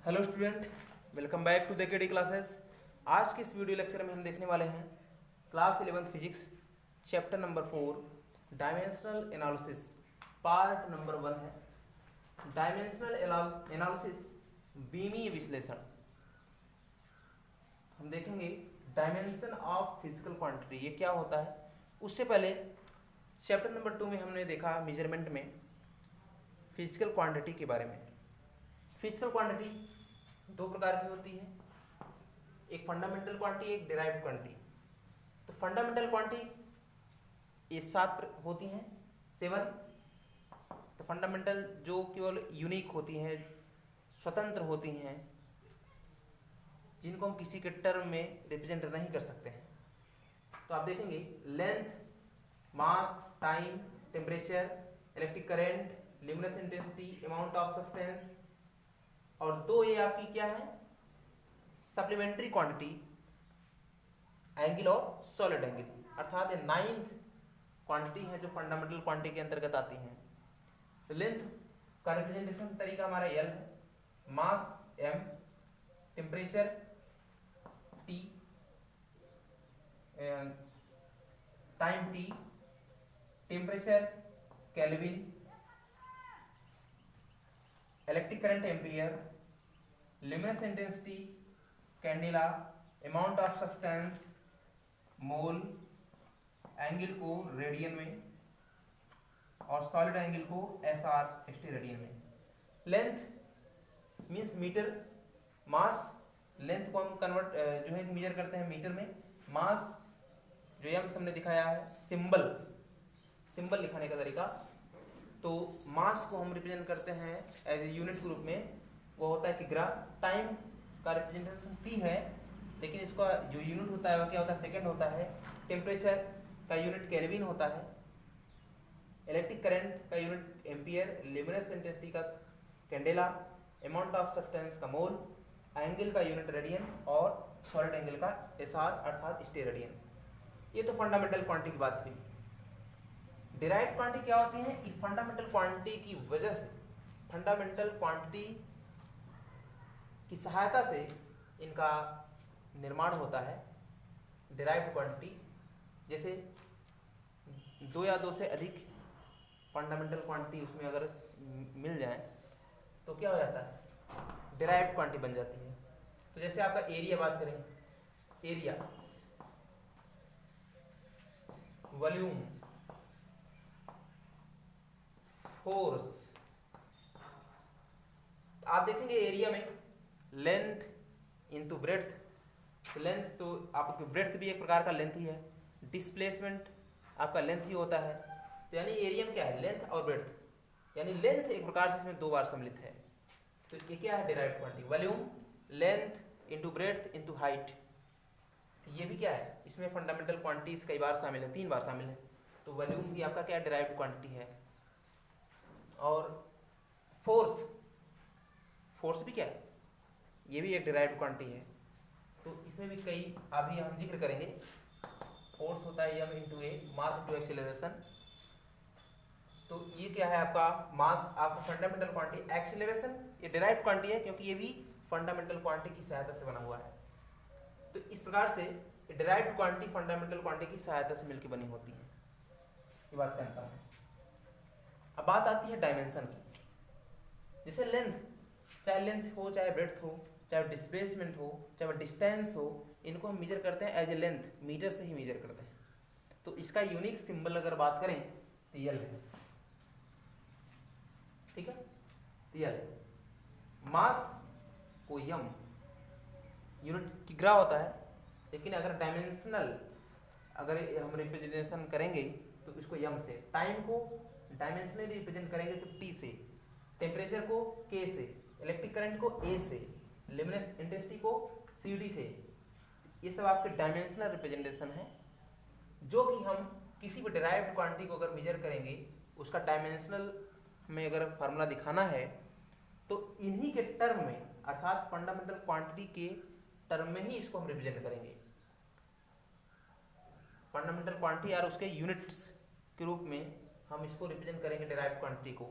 Hello student, welcome back to the KD classes. आज के इस वीडियो लेक्चर में हम देखने वाले हैं class 11 physics chapter number 4 dimensional analysis. Part number 1 है डायमेंशनल एनालिसिस, बीमीय विश्लेषण। हम देखेंगे डायमेंशन ऑफ फिजिकल क्वांटिटी, ये क्या होता है। उससे पहले चैप्टर नंबर 2 में हमने देखा मेजरमेंट में फिजिकल क्वांटिटी के बारे में। फिजिकल क्वांटिटी दो प्रकार की होती है, एक फंडामेंटल क्वांटिटी, एक डिराइव्ड क्वांटिटी। तो फंडामेंटल क्वांटिटी ये 7 होती हैं, 7। तो फंडामेंटल जो केवल यूनिक होती हैं, स्वतंत्र होती हैं, जिनको हम किसी के टर्म में रिप्रेजेंट नहीं कर सकते हैं। तो आप देखेंगे length, mass, time, temperature, electric current, luminous intensity, amount of substance. और दो ये आपकी क्या है, सप्लीमेंट्री क्वांटिटी, एंगल और सॉलिड एंगल, अर्थात ये 9th क्वांटिटी है जो फंडामेंटल क्वांटिटी के अंतर्गत आती है। तो लेंथ का रिप्रेजेंटेशन तरीका हमारा एल है, mass M, temperature T, time T, temperature kelvin, electric current ampere, luminous intensity candela, amount of substance mole, angle को रेडियन में और सॉलिड एंगल को SR रेडियन में। Length means metre, mass length को हम कन्वर्ट जो है मेजर करते हैं मीटर में, मास जो एम हमने दिखाया है, सिंबल लिखाने का तरीका। तो मास को हम रिप्रेजेंट करते हैं एज ए यूनिट के रूप में, वो होता है किग्रा। टाइम का रिप्रेजेंटेशन टी है, लेकिन इसका जो यूनिट होता है वह क्या होता है, सेकंड होता है। टेम्परेचर का यूनिट केल्विन होता है, इलेक्ट्रिक करंट का यूनिट एम्पियर, ल्यूमिनस इंटेंसिटी का कैंडेला, अमाउंट ऑफ सब्सटेंस का मोल, एंगल का यूनिट रेडियन और सॉलिड एंगल का SR अर्थात स्टेरेडियन। ये तो फंडामेंटल क्वांटिटी की बात हुई। डिराइव्ड क्वांटिटी क्या होती है कि फंडामेंटल क्वांटिटी की वजह से, फंडामेंटल क्वांटिटी की सहायता से इनका निर्माण होता है। डिराइव्ड क्वांटिटी जैसे 2 या 2 से अधिक फंडामेंटल क्वांटिटी उसमें अगर मिल जाए तो क्या हो जाता है, डिराइव्ड क्वांटिटी बन जाती है। तो जैसे आपका एरिया बात करें, एरिया, वॉल्यूम, फोर्स। आप देखेंगे एरिया में लेंथ इंटू ब्रेड्थ। लेंथ तो आपकी ब्रेड्थ भी एक प्रकार का लेंथ ही है, डिस्प्लेसमेंट आपका लेंथ ही होता है। तो यानी एरिया में क्या है, लेंथ और ब्रेड्थ, यानी लेंथ एक प्रकार से इसमें 2 बार सम्मिलित है। तो ये क्या है, derived quantity. Volume length into breadth into height, तो ये भी क्या है, इसमें फंडामेंटल क्वांटिटीज कई बार शामिल है, 3 बार शामिल है। तो वॉल्यूम भी आपका क्या है, डिराइव्ड क्वांटिटी है। और फोर्स भी क्या है, ये भी एक डिराइव्ड क्वांटिटी है। तो इसमें भी कई अभी हम जिक्र करेंगे। फोर्स होता है m इंटू ए, मास इंटू एक्सेलरेशन। तो ये क्या है आपका मास, आपका फंडामेंटल क्वांटिटी। एक्सेलरेशन ये डिराइव्ड क्वांटिटी है क्योंकि ये भी फंडामेंटल क्वांटिटी की सहायता से बना हुआ है। तो इस प्रकार से डिराइव्ड क्वांटिटी फंडामेंटल क्वांटिटी की सहायता से मिलकर बनी होती है। ये बात कहता हूँ। अब बात आती है डायमेंशन की। जैसे लेंथ, चाहे लेंथ हो, चाहे ब्रेड्थ हो, चाहे डिस्प्लेसमेंट हो, चाहे डिस्टेंस हो, इनको हम मेजर करते हैं एज ए लेंथ, मीटर से ही मेजर करते हैं। तो इसका यूनिक सिंबल अगर बात करें तो यल है, ठीक है, यल। मास को यम, यूनिट किग्रा होता है, लेकिन अगर डायमेंशनल अगर हम रिप्रेजेंटेशन करेंगे तो इसको यम से, टाइम को डायमेंशनली रिप्रेजेंट करेंगे तो टी से, टेम्परेचर को के से, इलेक्ट्रिक करंट को ए से, ल्यूमिनस इंटेंसिटी को CD से। ये सब आपके डायमेंशनल रिप्रेजेंटेशन है, जो कि हम किसी भी डिराइव्ड क्वांटिटी को अगर मेजर करेंगे, उसका डायमेंशनल में अगर फार्मूला दिखाना है तो इन्हीं के टर्म में, अर्थात फंडामेंटल क्वांटिटी के टर्म में ही इसको हम रिप्रेजेंट करेंगे। फंडामेंटल क्वांटिटी और उसके यूनिट्स के रूप में हम इसको रिप्रेजेंट करेंगे डिराइव्ड क्वांटिटी को।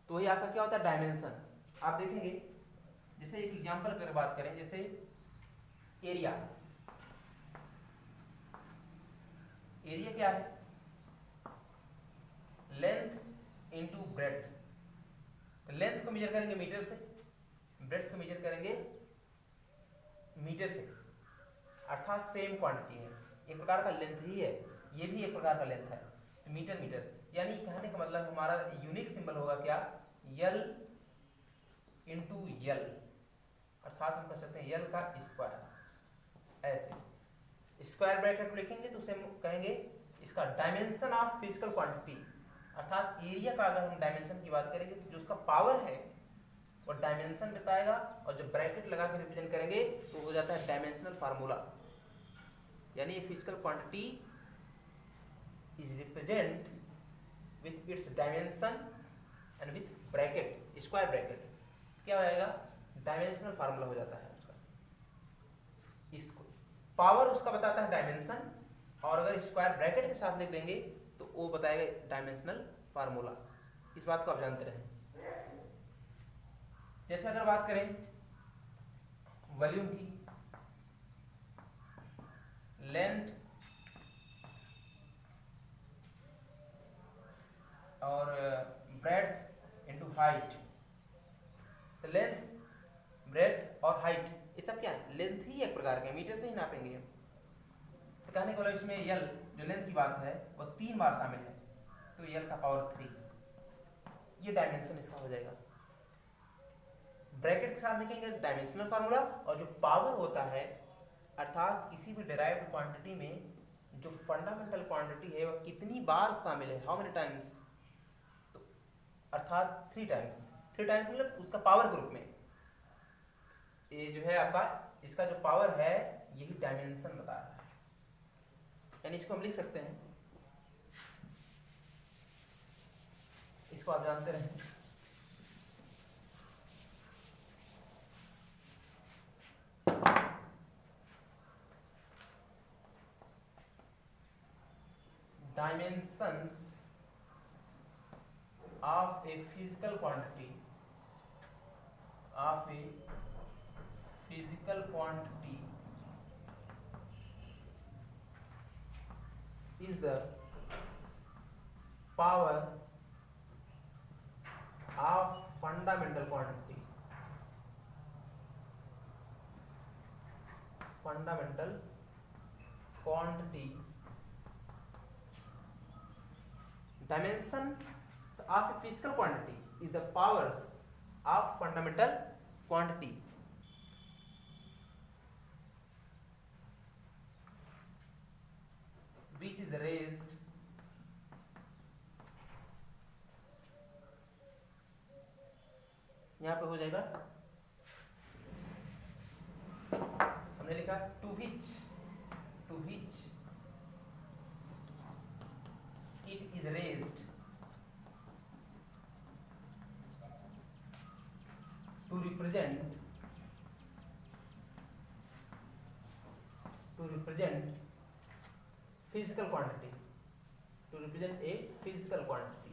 तो ये आपका क्या होता है, डायमेंशन। आप देखेंगे जैसे एक एग्जांपल अगर बात करें, जैसे एरिया, एरिया क्या है? Length into breadth. लेंथ को मेजर करेंगे मीटर से, ब्रेड्थ को मेजर करेंगे मीटर से, अर्थात सेम क्वांटिटी है, एक प्रकार का लेंथ ही है, ये भी एक प्रकार का लेंथ है, तो मीटर मीटर, यानी कहने का मतलब हमारा यूनिक सिंबल होगा क्या? यल इंटू यल, अर्थात हम कह सकते हैं यल का स्क्वायर। ऐसे स्क्वायर ब्रैकेट लिखेंगे तो उसे कहेंगे इसका डायमेंशन ऑफ फिजिकल क्वांटिटी, अर्थात एरिया का अगर हम डायमेंशन की बात करेंगे तो जो उसका पावर है वो डायमेंशन बताएगा, और जो ब्रैकेट लगा के रिप्रेजेंट करेंगे तो हो जाता है डायमेंशनल फार्मूला। यानी physical quantity is represent with its dimension and with bracket, square bracket, क्या हो जाएगा? डायमेंशनल फार्मूला हो जाता है उसका। इसको पावर उसका बताता है डायमेंशन, और अगर स्क्वायर ब्रैकेट के साथ लिख देंगे तो वो बताएगा डायमेंशनल फार्मूला। इस बात को आप जानते रहें। जैसे अगर बात करें वॉल्यूम की, लेंथ और ब्रेड्थ इनटू हाइट, तो लेंथ, ब्रेड्थ और हाइट ये सब क्या है? लेंथ ही एक प्रकार के, मीटर से ही नापेंगे हम। तो कहने को इसमें यल जो लेंथ की बात है वो 3 बार शामिल है, तो यल का पावर 3, ये डायमेंशन इसका हो जाएगा। ब्रैकेट के साथ लिखेंगे डायमेंशनल फार्मूला, और जो पावर होता है अर्थात किसी भी डिराइव्ड क्वांटिटी में जो फंडामेंटल क्वांटिटी है वह कितनी बार शामिल है, हाउ मेनी टाइम्स, तो अर्थात 3 टाइम्स। 3 टाइम्स मतलब उसका पावर ग्रुप में, ये जो है आपका इसका जो पावर है यही डायमेंशन बता रहा है, यानी इसको हम लिख सकते हैं, इसको आप जानते रहें। Dimensions of a physical quantity, of a physical quantity is the power of fundamental quantity, fundamental quantity, dimension of a physical quantity is the powers of fundamental quantity, which is raised यहाँ पे हो जाएगा, हमने लिखा to which it is raised to represent physical quantity, to represent a physical quantity.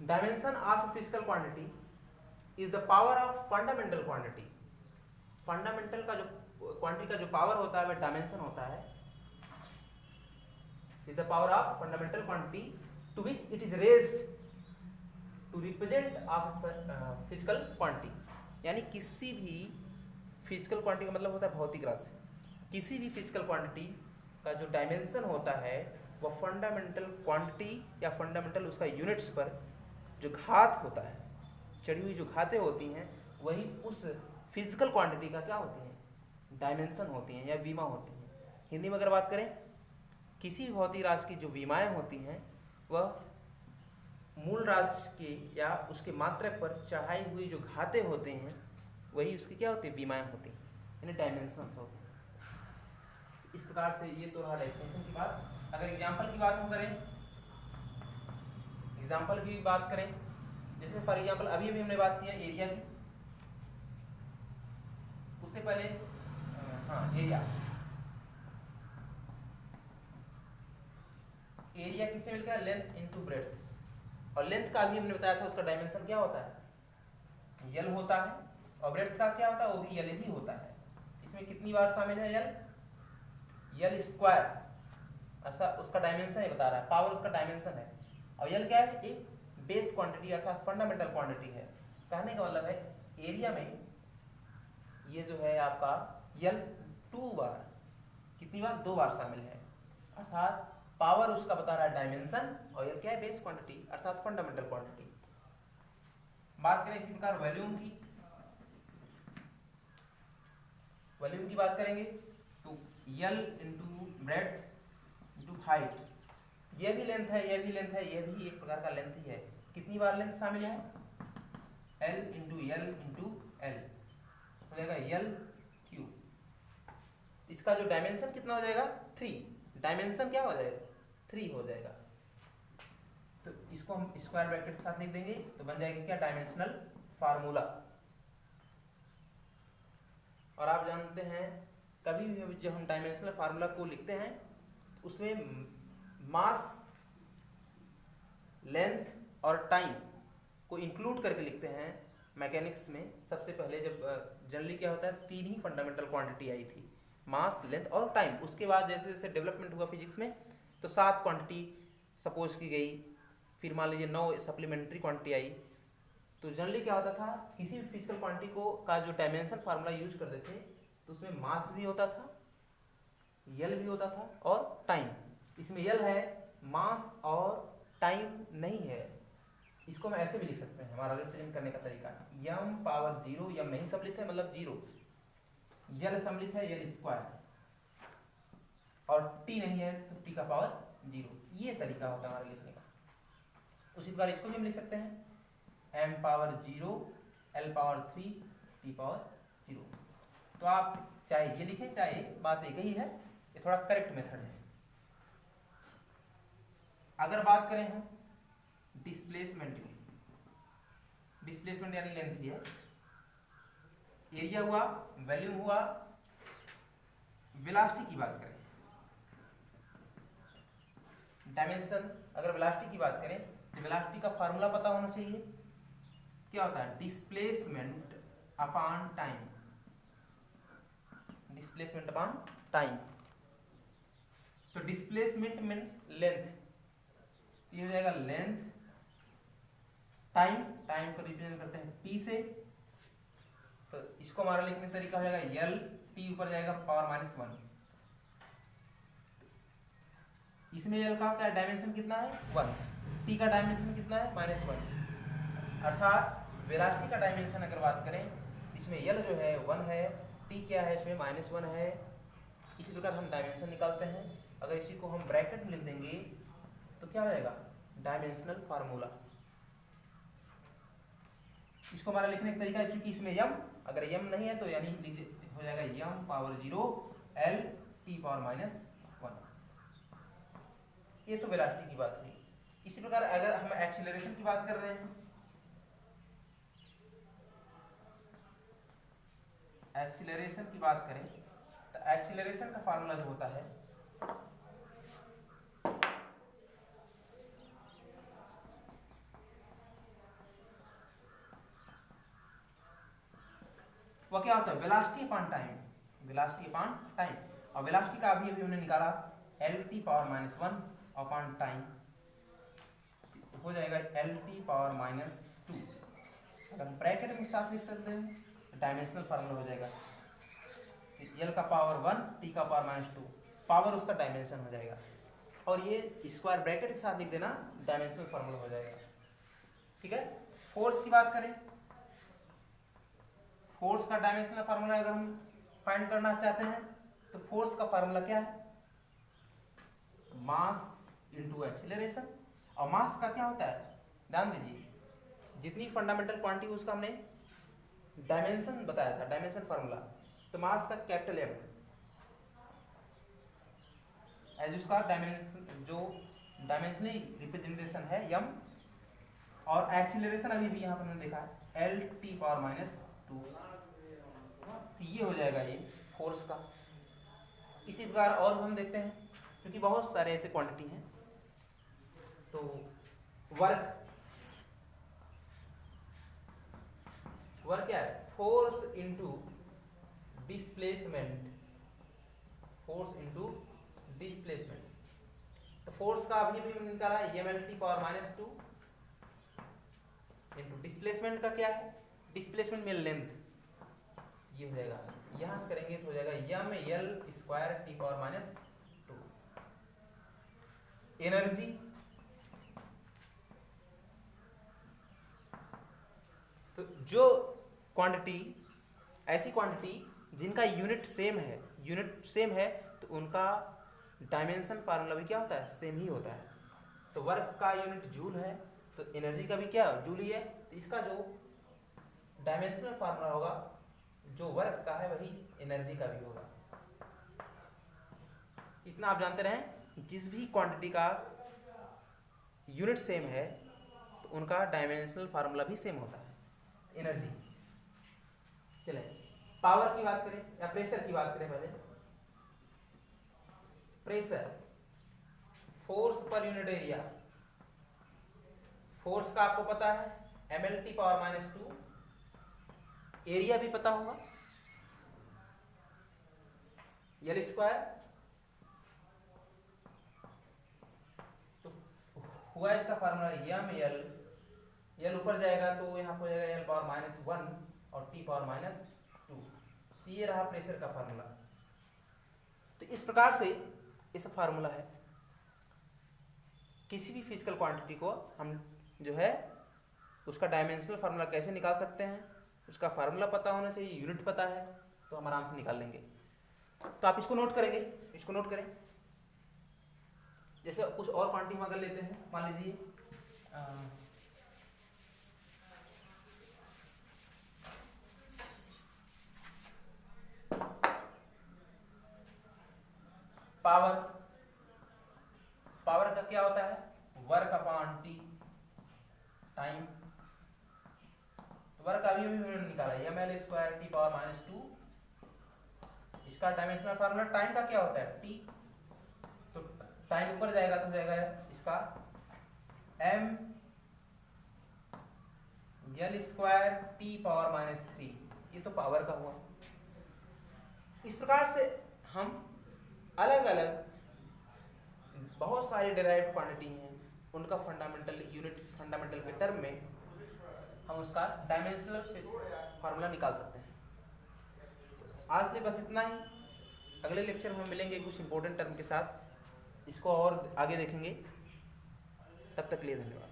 Dimension of a physical quantity is the power of fundamental quantity. Fundamental का जो quantity का जो पावर होता है वह डायमेंशन होता है, is the power of fundamental quantity to which it is raised to represent of physical quantity. यानी किसी भी फिजिकल क्वांटिटी का मतलब होता है भौतिक राशि, किसी भी फिजिकल क्वांटिटी का जो डायमेंशन होता है वह फंडामेंटल क्वांटिटी या फंडामेंटल उसका यूनिट्स पर जो घात होता है, चढ़ी हुई जो घातें होती हैं वही उस फिजिकल क्वांटिटी का क्या होती हैं? डायमेंशन होती हैं या विमा होती हैं। हिंदी में अगर बात करें, किसी भी भौतिक राशि की जो विमाएँ होती हैं वह मूल राशि के या उसके मात्रक पर चढ़ाई हुई जो घातें होते हैं वही उसकी क्या होती है? विमाएँ होती हैं, यानी डायमेंशंस होते हैं। इस प्रकार से ये तो रहा डेफिनेशन की बात। अगर एग्जाम्पल की बात हम करें, एग्जाम्पल की बात करें, जैसे फॉर एग्जाम्पल अभी अभी हमने बात की है एरिया की, उससे पहले हाँ एरिया, एरिया किससे मिल गया, लेंथ इनटू ब्रेड्थ। और लेंथ का भी हमने बताया था उसका डायमेंशन क्या होता है, यल होता है, और ब्रेड्थ का क्या होता है, वो भी यल ही होता है। इसमें कितनी बार शामिल है यल, यल स्क्वायर, ऐसा उसका डायमेंशन ही बता रहा है, पावर उसका डायमेंशन है। और यल क्या है, एक बेस क्वांटिटी अर्थात फंडामेंटल क्वांटिटी है। कहने का मतलब है एरिया में ये जो है आपका यल 2 बार, कितनी बार, 2 बार शामिल है, अर्थात पावर उसका बता रहा है डायमेंशन, और यल क्या है, बेस क्वांटिटी अर्थात फंडामेंटल क्वांटिटी। बात करें इसी प्रकार वॉल्यूम की, वॉल्यूम की बात करेंगे तो यल इंटू ब्रेड्थ इंटू हाइट, ये भी लेंथ है, ये भी लेंथ है, ये भी एक प्रकार का लेंथ ही है। कितनी बार लेंथ शामिल है, L into L into L हो जाएगा यल क्यूब। इसका जो डायमेंशन कितना हो जाएगा, 3, डायमेंशन क्या हो जाएगा, 3 हो जाएगा। तो इसको हम स्क्वायर ब्रैकेट के साथ लिख देंगे तो बन जाएगा क्या, डायमेंशनल फार्मूला। और आप जानते हैं कभी भी जब हम डायमेंशनल फार्मूला को लिखते हैं उसमें मास, लेंथ और टाइम को इंक्लूड करके लिखते हैं। मैकेनिक्स में सबसे पहले जब जनरली क्या होता है, 3 ही फंडामेंटल क्वांटिटी आई थी, मास, लेंथ और टाइम। उसके बाद जैसे जैसे डेवलपमेंट हुआ फिजिक्स में तो 7 क्वांटिटी सपोज की गई, फिर मान लीजिए 9 सप्लीमेंट्री क्वांटिटी आई। तो जनरली क्या होता था, किसी भी फिजिकल क्वांटिटी को का जो डायमेंशन फार्मूला यूज करते थे तो उसमें मास भी होता था, यल भी होता था और टाइम। इसमें यल है, मास और टाइम नहीं है। इसको हम ऐसे भी लिख सकते हैं, हमारा रिप्रेजेंट करने का तरीका, यम पावर 0, यम नहीं सम्मिलित है मतलब 0, यल सम्मिलित है यल स्क्वायर, और टी नहीं है तो टी का पावर 0। ये तरीका होता है हमारे लिखने का। उसी प्रकार इसको भी हम लिख सकते हैं, m power 0, l power 3, t power 0। तो आप चाहे ये लिखें चाहे बात एक ही है, ये थोड़ा करेक्ट मेथड है। अगर बात करें हम डिस्प्लेसमेंट की, डिस्प्लेसमेंट यानी लेंथ ही है, एरिया हुआ, वॉल्यूम हुआ, वेलोसिटी की बात करें, डायमेंशन। अगर वेलोसिटी की बात करें तो वेलोसिटी का फार्मूला पता होना चाहिए, क्या होता है, displacement upon time, displacement upon time. तो डिस्प्लेसमेंट मीन लेंथ, ये हो जाएगा लेंथ, टाइम, टाइम को रिप्रेजेंट करते हैं t से, तो इसको हमारा लिखने का तरीका हो जाएगा यल, t ऊपर जाएगा पावर -1। इसमें यल का क्या डायमेंशन कितना है, 1, t का डायमेंशन कितना है, -1। अर्थात वेलोसिटी का डायमेंशन अगर बात करें इसमें यल जो है 1 है, t क्या है इसमें -1 है। इसी प्रकार हम डायमेंशन निकालते हैं। अगर इसी को हम ब्रैकेट में लिख देंगे तो क्या हो जाएगा, डायमेंशनल फार्मूला। इसको हमारा लिखने का तरीका है, क्योंकि इसमें यम, अगर यम नहीं है तो यानी हो जाएगा यम पावर 0, एल टी पावर -1। ये तो वेलोसिटी की बात हुई। इसी प्रकार अगर हम एक्सीलरेशन की बात कर रहे हैं, एक्सीलरेशन की बात करें तो एक्सीलरेशन का फार्मूला जो होता है वो क्या होता है, velocity upon time, velocity upon time. और वेलोसिटी का अभी हमने निकाला L T power -1 upon time, हो जाएगा एल टी पावर -2। अगर ब्रैकेट में साथ लिख सकते हैं डायमेंशनल फार्मूला हो जाएगा, एल का पावर 1, टी का पावर -2, पावर उसका डायमेंशन हो जाएगा। और ये स्क्वायर ब्रैकेट के साथ लिख देना, डायमेंशनल फार्मूला हो जाएगा। ठीक है। फोर्स की बात करें, फोर्स का डायमेंशनल फार्मूला अगर हम फाइंड करना चाहते हैं तो फोर्स का फार्मूला क्या है, मास इनटू एक्सीलरेशन। और मास का क्या होता है, ध्यान दीजिए, जितनी फंडामेंटल क्वांटिटी उसका हमने डायमेंशन बताया था, डायमेंशन फार्मूला। तो मास का कैपिटल एम एज उसका डायमेंशन, जो डायमेंशनली रिप्रेजेंटेशन है यम, और एक्सीलरेशन अभी भी यहाँ पर हमने देखा है एल टी पावर -2। तो ये हो जाएगा ये फोर्स का। इसी प्रकार और हम देखते हैं, क्योंकि बहुत सारे ऐसे क्वांटिटी हैं तो वर्क क्या है? Force into displacement, force into displacement. तो फोर्स का अभी भी हमने निकाला -2 इंटू डिस्प्लेसमेंट का क्या है? डिस्प्लेसमेंट में लेंथ, ये हो जाएगा, यहां से करेंगे तो हो जाएगा mL²T⁻²। एनर्जी तो जो क्वांटिटी, ऐसी क्वांटिटी जिनका यूनिट सेम है तो उनका डायमेंशन फार्मूला भी क्या होता है? सेम ही होता है। तो वर्क का यूनिट जूल है तो एनर्जी का भी क्या जूल ही है, तो इसका जो डायमेंशनल फार्मूला होगा जो वर्क का है वही एनर्जी का भी होगा। इतना आप जानते रहें, जिस भी क्वांटिटी का यूनिट सेम है तो उनका डायमेंशनल फार्मूला भी सेम होता है। एनर्जी, चले पावर की बात करें या प्रेशर की बात करें। पहले pressure, force per unit area, force का आपको पता है mL⁻², एरिया भी पता होगा L²। तो हुआ इसका फार्मूला mL, L ऊपर जाएगा तो यहाँ हो जाएगा L⁻⁻1 और T⁻²। तो ये रहा प्रेशर का फार्मूला। तो इस प्रकार से इस फार्मूला है। किसी भी फिजिकल क्वांटिटी को हम जो है उसका डायमेंशनल फार्मूला कैसे निकाल सकते हैं, उसका फार्मूला पता होना चाहिए, यूनिट पता है तो हम आराम से निकाल लेंगे। तो आप इसको नोट करेंगे, इसको नोट करें। जैसे कुछ और क्वांटिटी हम अगर लेते हैं, मान लीजिए पावर, पावर का क्या होता है? Work upon T time. तो वर्क अभी भी हमने निकाला mL²T⁻²। इसका डायमेंशनल फार्मूला टाइम का क्या होता है? टी। तो टाइम ऊपर जाएगा तो हो जाएगा इसका mL²T⁻3। ये तो पावर का हुआ। इस प्रकार से हम अलग अलग बहुत सारी डेराइव्ड क्वांटिटी हैं, उनका फंडामेंटल यूनिट, फंडामेंटल के टर्म में हम उसका डायमेंशनल फार्मूला निकाल सकते हैं। आज के लिए बस इतना ही। अगले लेक्चर में हम मिलेंगे कुछ इंपॉर्टेंट टर्म के साथ, इसको और आगे देखेंगे। तब तक के लिए धन्यवाद।